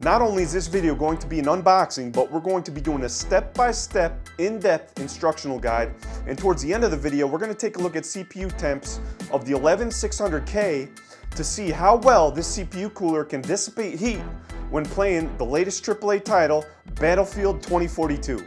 Not only is this video going to be an unboxing, but we're going to be doing a step-by-step, in-depth instructional guide. And towards the end of the video, we're going to take a look at CPU temps of the 11600K to see how well this CPU cooler can dissipate heat when playing the latest AAA title, Battlefield 2042.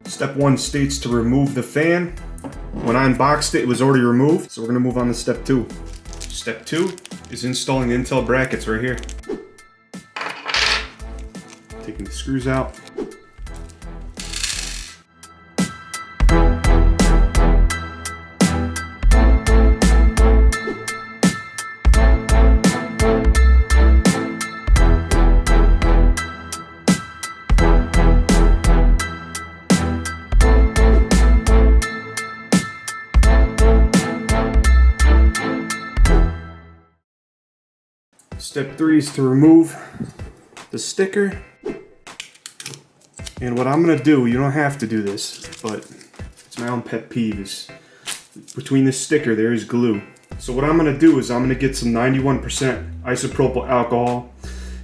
Step 1 states to remove the fan. When I unboxed it, it was already removed, so we're going to move on to step 2. Step 2 is installing the Intel brackets right here. Taking the screws out. Step 3 is to remove the sticker. And what I'm going to do, you don't have to do this, but it's my own pet peeve, is between this sticker there is glue. So what I'm going to do is I'm going to get some 91% isopropyl alcohol.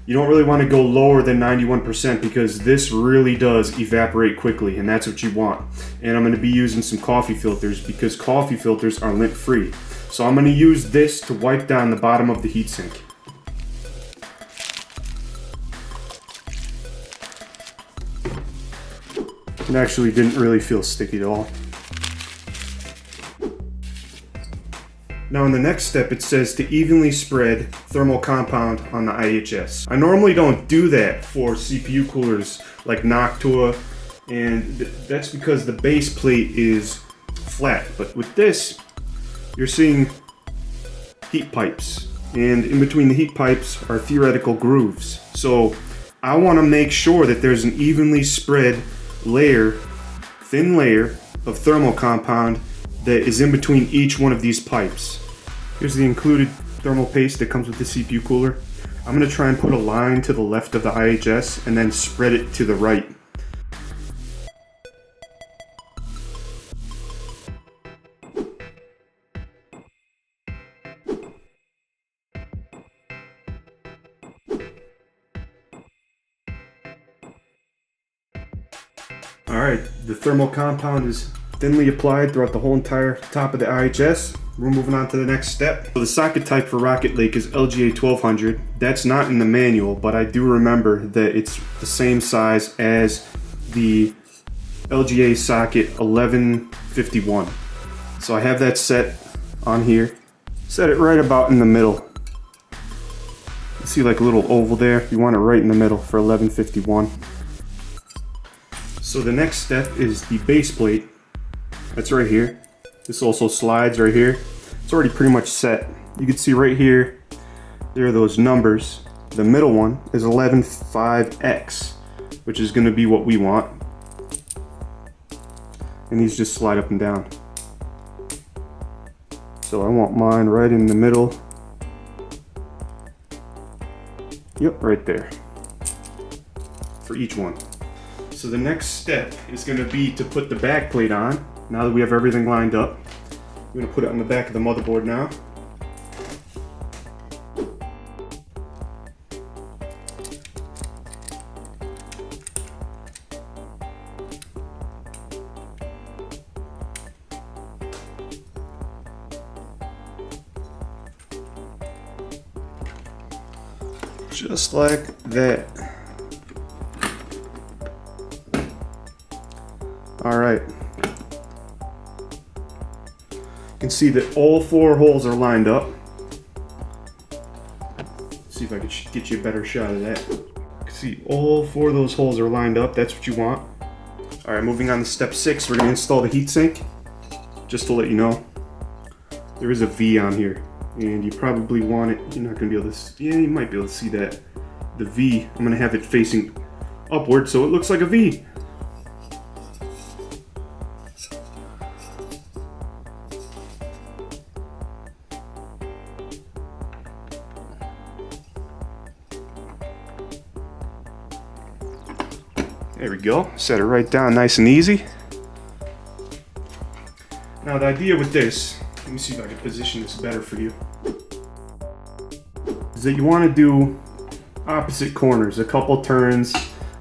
You don't really want to go lower than 91% because this really does evaporate quickly, and that's what you want. And I'm going to be using some coffee filters because coffee filters are lint free. So I'm going to use this to wipe down the bottom of the heatsink. It actually didn't really feel sticky at all. Now in the next step it says to evenly spread thermal compound on the IHS. I normally don't do that for CPU coolers like Noctua, and that's because the base plate is flat. But with this, you're seeing heat pipes, and in between the heat pipes are theoretical grooves. So I want to make sure that there's an evenly spread thin layer of thermal compound that is in between each one of these pipes. Here's the included thermal paste that comes with the CPU cooler. I'm going to try and put a line to the left of the IHS and then spread it to the right. Alright, the thermal compound is thinly applied throughout the whole entire top of the IHS. We're moving on to the next step. So the socket type for Rocket Lake is LGA 1200. That's not in the manual, but I do remember that it's the same size as the LGA socket 1151. So I have that set on here. Set it right about in the middle. You see like a little oval there? You want it right in the middle for 1151. So the next step is the base plate. That's right here. This also slides right here. It's already pretty much set. You can see right here, there are those numbers. The middle one is 115X, which is going to be what we want. And these just slide up and down. So I want mine right in the middle. Yep, right there. For each one. So the next step is going to be to put the back plate on. Now that we have everything lined up, I'm going to put it on the back of the motherboard now. Just like that. Alright. You can see that all 4 holes are lined up. Let's see if I can get you a better shot of that. You can see all 4 of those holes are lined up. That's what you want. Alright, moving on to step 6, we're going to install the heatsink. Just to let you know, there is a V on here. And you probably want it, you're not going to be able to, yeah, you might be able to see that. The V, I'm going to have it facing upward so it looks like a V. There we go, set it right down nice and easy. Now the idea with this, let me see if I can position this better for you, is that you want to do opposite corners, a couple turns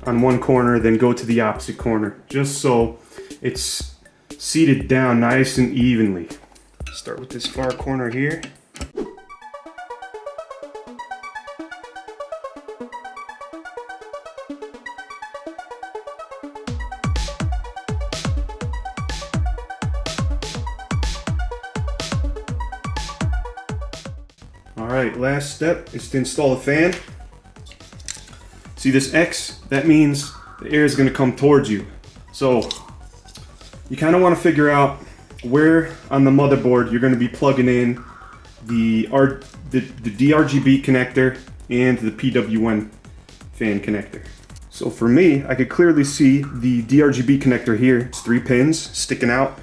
on one corner, then go to the opposite corner, just so it's seated down nice and evenly. Start with this far corner here. Alright, last step is to install the fan. See this X? That means the air is going to come towards you. So you kind of want to figure out where on the motherboard you're going to be plugging in the DRGB connector and the PWM fan connector. So for me, I could clearly see the DRGB connector here. It's 3 pins sticking out.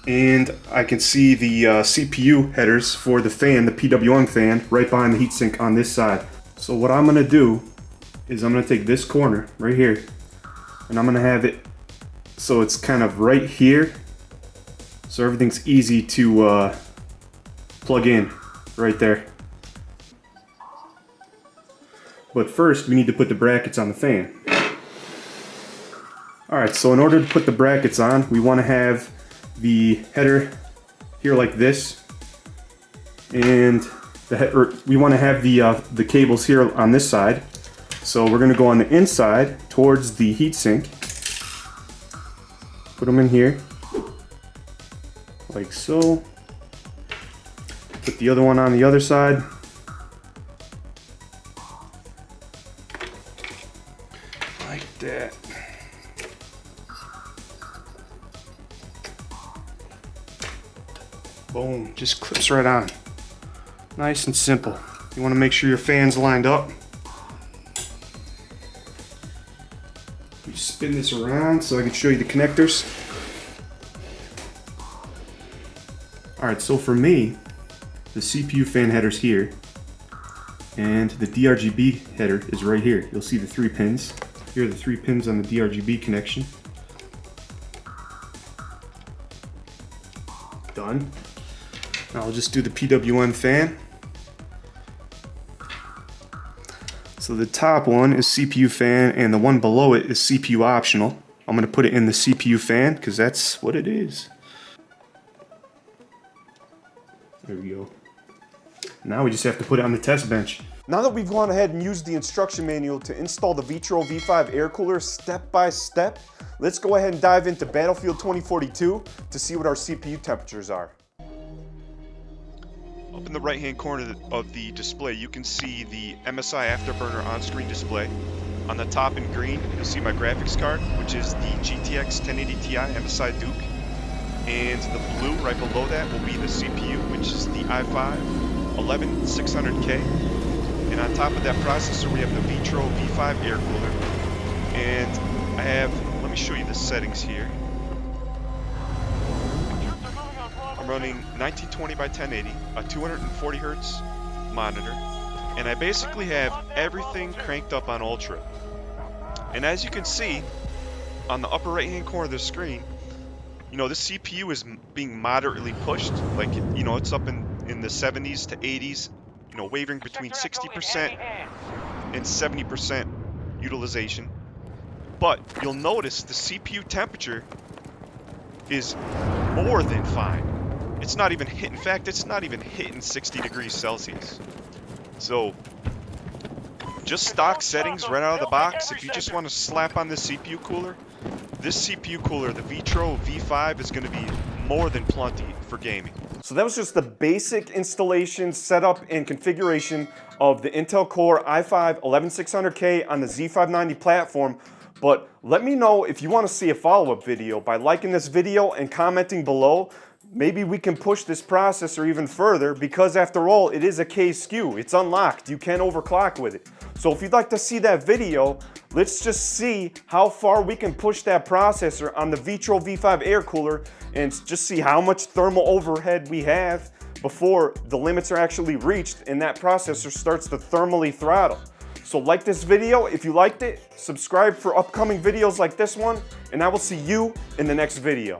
And I can see the CPU headers for the fan, the PWM fan, right behind the heatsink on this side. So what I'm going to do is I'm going to take this corner right here and I'm going to have it so it's kind of right here, so everything's easy to plug in right there. But first we need to put the brackets on the fan. Alright, so in order to put the brackets on, we want to have the header here like this, and we want to have the cables here on this side. So we're going to go on the inside towards the heatsink, put them in here like so, put the other one on the other side, like that. Boom, just clips right on. Nice and simple. You want to make sure your fan's lined up. You spin this around so I can show you the connectors. Alright, so for me, the CPU fan header's here, and the DRGB header is right here. You'll see the 3 pins. Here are the 3 pins on the DRGB connection. Done. Now I'll just do the PWM fan. So the top one is CPU fan and the one below it is CPU optional. I'm going to put it in the CPU fan because that's what it is. There we go. Now we just have to put it on the test bench. Now that we've gone ahead and used the instruction manual to install the Vetroo V5 air cooler step by step, let's go ahead and dive into Battlefield 2042 to see what our CPU temperatures are. Up in the right hand corner of the display, you can see the MSI Afterburner on-screen display. On the top in green, you'll see my graphics card, which is the GTX 1080 Ti MSI Duke. And the blue right below that will be the CPU, which is the i5 11600K. And on top of that processor, we have the Vetroo V5 air cooler. And I have, let me show you the settings here. I'm running 1920 by 1080, a 240 Hertz monitor, and I basically have everything cranked up on Ultra. And as you can see, on the upper right hand corner of the screen, you know, the CPU is being moderately pushed, like, you know, it's up in the 70s to 80s, you know, wavering between 60% and 70% utilization. But you'll notice the CPU temperature is more than fine. It's not even hitting, in fact, it's not even hitting 60 degrees Celsius. So just stock settings right out of the box, if you just want to slap on this CPU cooler, the Vetroo V5 is going to be more than plenty for gaming. So that was just the basic installation, setup, and configuration of the Intel Core i5-11600K on the Z590 platform. But let me know if you want to see a follow-up video by liking this video and commenting below. Maybe we can push this processor even further, because after all, it is a K SKU. It's unlocked. You can't overclock with it. So if you'd like to see that video, let's just see how far we can push that processor on the Vetroo V5 air cooler and just see how much thermal overhead we have before the limits are actually reached and that processor starts to thermally throttle. So like this video if you liked it, subscribe for upcoming videos like this one, and I will see you in the next video.